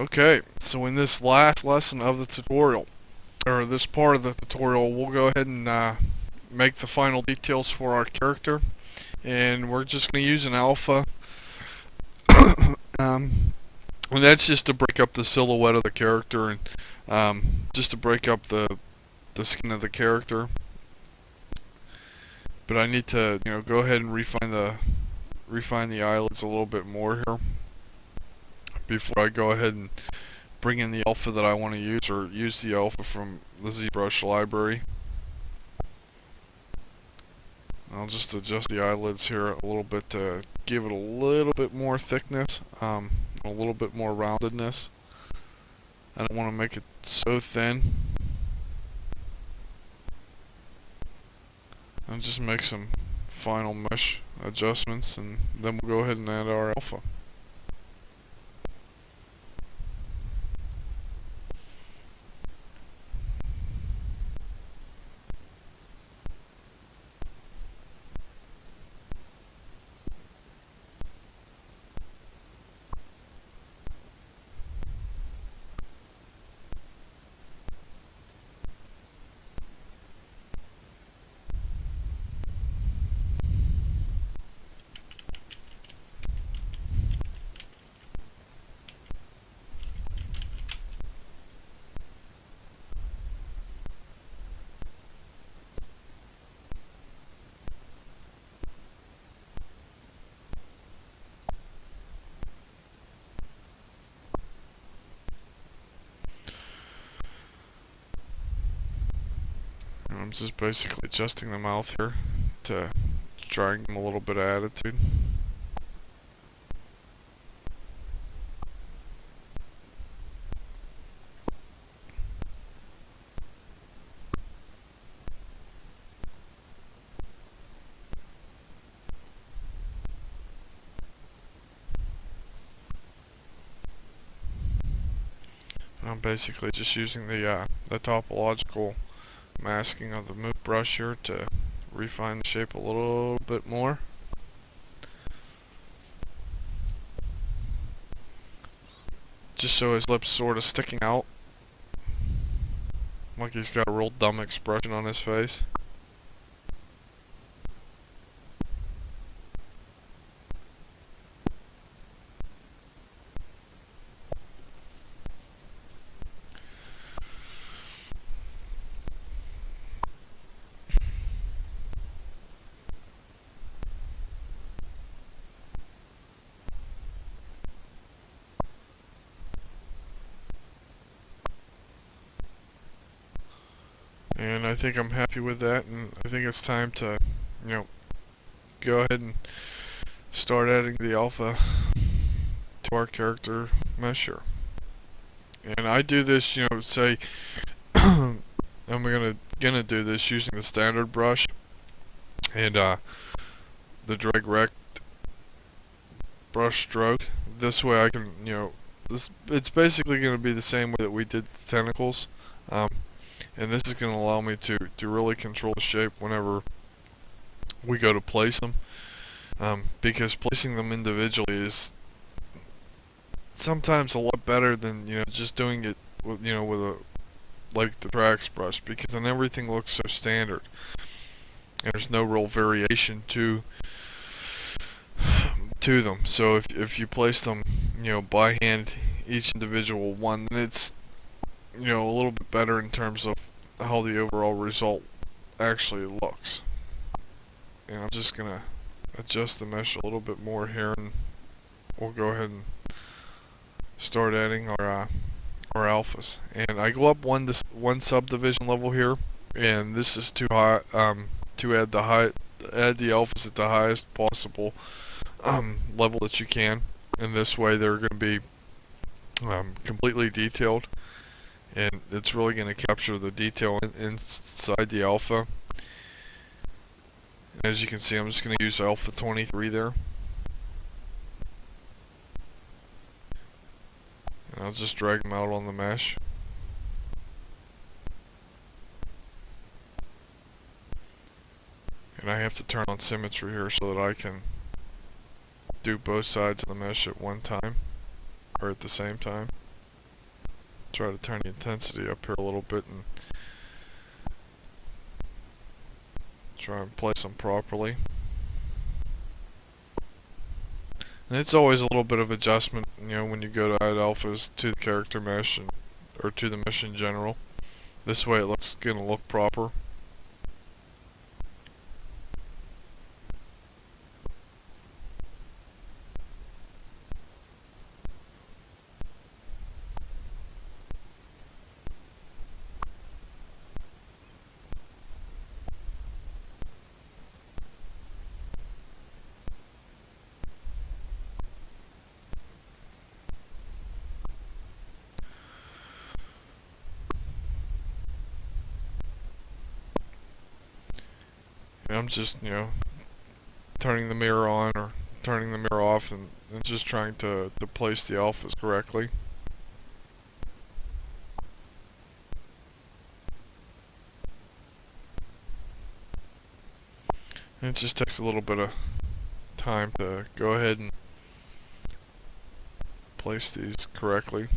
Okay, so in this last lesson of the tutorial, or this part of the tutorial, we'll go ahead and make the final details for our character. And we're just going to use an alpha. And that's just to break up the silhouette of the character and just to break up the skin of the character. But I need to, go ahead and refine the eyelids a little bit more here before I go ahead and bring in the alpha that I want to use, or use the alpha from the ZBrush library. I'll just adjust the eyelids here a little bit to give it a little bit more thickness, a little bit more roundedness. I don't want to make it so thin. I'll just make some final mesh adjustments, and then we'll go ahead and add our alpha. I'm just basically adjusting the mouth here to try and give him a little bit of attitude. I'm basically just using the topological masking of the move brush here to refine the shape a little bit more. Just so his lips sort of sticking out, like he's got a real dumb expression on his face. And I think I'm happy with that, and I think it's time to, go ahead and start adding the alpha to our character mesh here. And I do this, say, I'm gonna do this using the standard brush and the drag rect brush stroke. This way I can, it's basically gonna be the same way that we did the tentacles. And this is going to allow me to really control the shape whenever we go to place them. Because placing them individually is sometimes a lot better than, just doing it with, like the tracks brush, because then everything looks so standard. And there's no real variation to them. So if you place them, by hand, each individual one, then it's a little bit better in terms of how the overall result actually looks. And I'm just gonna adjust the mesh a little bit more here, and we'll go ahead and start adding our alphas. And I go up one subdivision level here, and this is too high to add the alphas at the highest possible level that you can. And this way they're going to be completely detailed. And it's really going to capture the detail inside the alpha. As you can see, I'm just going to use alpha 23 there. And I'll just drag them out on the mesh. And I have to turn on symmetry here so that I can do both sides of the mesh at one time, or at the same time. try to turn the intensity up here a little bit and try and place them properly. And it's always a little bit of adjustment, when you go to add alphas to the character mesh or to the mesh in general. This way it's going to look proper. And I'm just, turning the mirror on or turning the mirror off and just trying to place the alphas correctly. And it just takes a little bit of time to go ahead and place these correctly.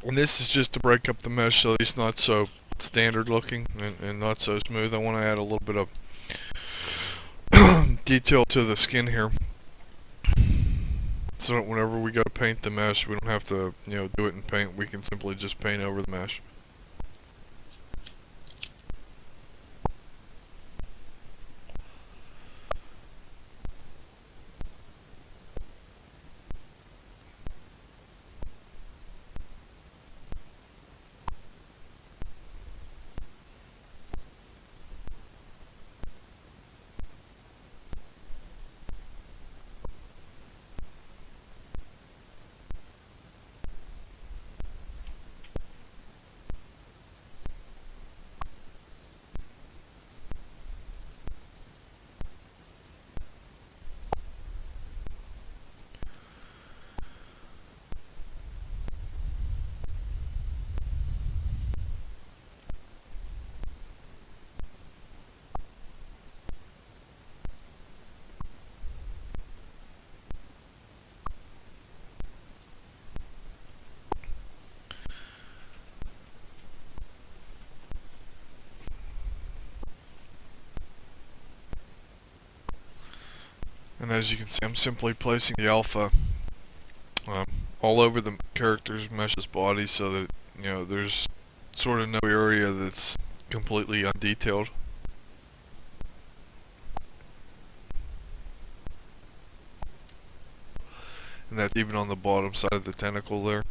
And this is just to break up the mesh so it's not so standard looking and not so smooth. I want to add a little bit of detail to the skin here, so that whenever we go to paint the mesh, we don't have to, do it in paint. We can simply just paint over the mesh. And as you can see, I'm simply placing the alpha all over the character's mesh's body so that, there's sort of no area that's completely undetailed. And that's even on the bottom side of the tentacle there.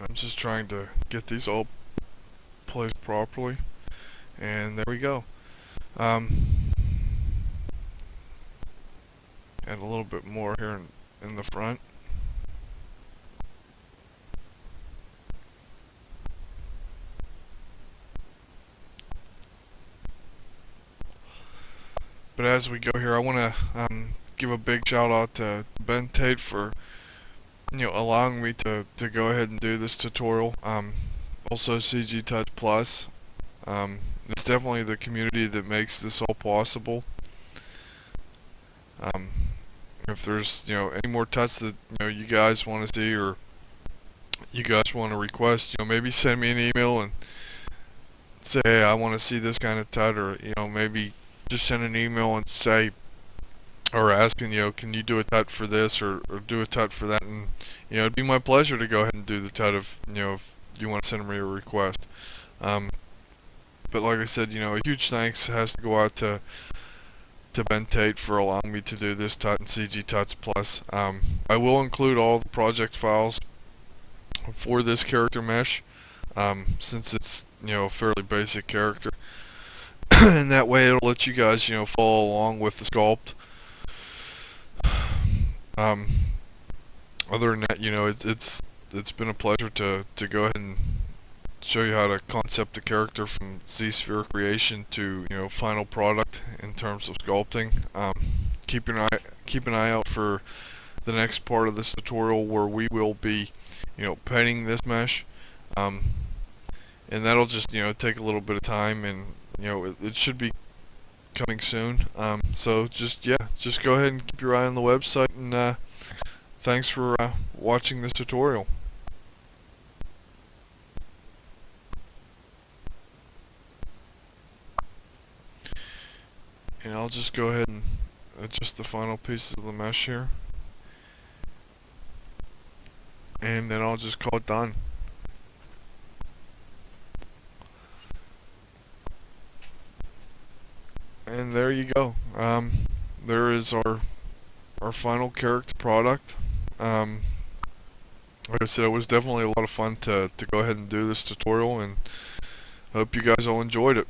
I'm just trying to get these all placed properly, and there we go. Add a little bit more here in the front. But as we go here, I want to give a big shout out to PT8 for allowing me to go ahead and do this tutorial. Also CG Touch Plus. It's definitely the community that makes this all possible. Um, if there's any more touch that you guys want to see, or you guys want to request, maybe send me an email and say, hey, I want to see this kind of tut, or maybe just send an email and say, or asking, can you do a tut for this, or do a tut for that, and it'd be my pleasure to go ahead and do the tut if you want to send me a request. But like I said, a huge thanks has to go out to PT8 for allowing me to do this tut and CG Tuts Plus. I will include all the project files for this character mesh, since it's a fairly basic character, and that way it'll let you guys follow along with the sculpt. Other than that, it's been a pleasure to go ahead and show you how to concept a character from Z-Sphere creation to final product in terms of sculpting. Keep an eye out for the next part of this tutorial, where we will be painting this mesh, and that'll just take a little bit of time, and it should be coming soon. So just go ahead and keep your eye on the website, and thanks for watching this tutorial. And I'll just go ahead and adjust the final pieces of the mesh here, and then I'll just call it done. And there you go. There is our final character product. Like I said, it was definitely a lot of fun to go ahead and do this tutorial, and I hope you guys all enjoyed it.